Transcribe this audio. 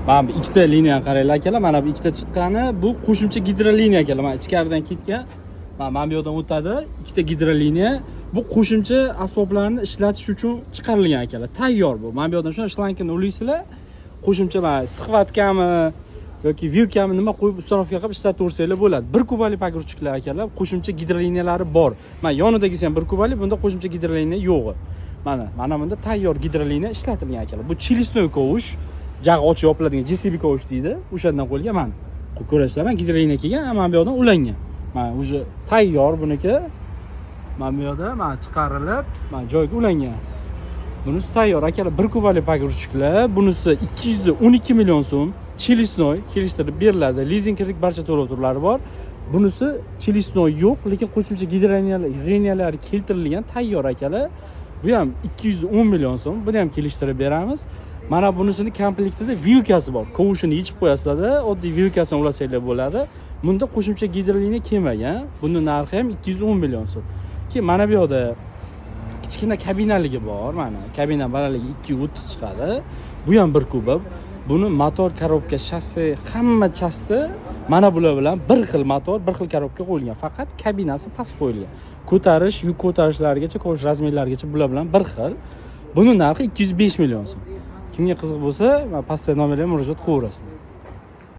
Mana bu ikkita liniya qaranglar akalar, mana bu ikkita chiqqani, bu qo'shimcha gidroliniya akalar. Mana ichkaridan ketgan. Mana bu yerdan o'tadi, ikkita gidroliniya. Bu qo'shimcha asboblarni ishlatish uchun chiqarilgan akalar. Tayyor bu. Mana bu yerdan shuna shlankini ulaysizlar. Qo'shimcha mana sixvatkami yoki vilkami nima qo'yib ustorovka qilib ishlataversanglar bo'ladi. 1 kubalik pogruchklar akalar, qo'shimcha gidroliniyalari bor. Mana yonidagisi ham 1 kubalik, bunda qo'shimcha gidroliniya yo'q. Mana bunda tayyor gidroliniya ishlatilgan akalar. Bu chilisnoy kovush, jag' ochib yopiladigan JCB kovush deydi. O'shandan qo'yilgan mana. Ko'rasizlar, mana gidroliniya kelgan, mana bu yerdan ulangan. Mana o'sha tayyor buniki. Mana bu yerda mana chiqarilib, mana joyiga ulangan. Bunisi tayyor akalar, 1 kubalik pogruchklar. Bunisi 212 million so'm. Chilisnoy kelishtirib beriladi. Lizing kredit barcha to'lov turlari bor. Bunisi chilisnoy yo'q, lekin qo'shimcha gidroliniyalar keltirilgan tayyor akalar. Bu ham 210 million so'm. Buni ham kelishtirib beramiz. Mana bunisini komplektida vilkasi bor. Kovushini yechib qo'yasizlar-da, oddiy vilkasini ulasanglar bo'ladi. Bunda qo'shimcha gidroliniya kelmagan. Buning narxi ham 210 million so'm. Keyin mana bu yerda kichkina kabinaligi bor, mana. Kabina balandligi 230 chiqadi. Bu ham 1 kubik. Buni motor, korobka, shassi, hamma chasti mana bular bilan bir xil motor, bir xil korobka qo'yilgan. Faqat kabinasi past qo'yilgan. Ko'tarish, yuk ko'tarishlargacha, ko'rish razmerlargacha bular bilan bir xil. Buning narxi 205 million so'm. Kimga qiziq bo'lsa, pastda nomerga murojaat qilaverasizlar.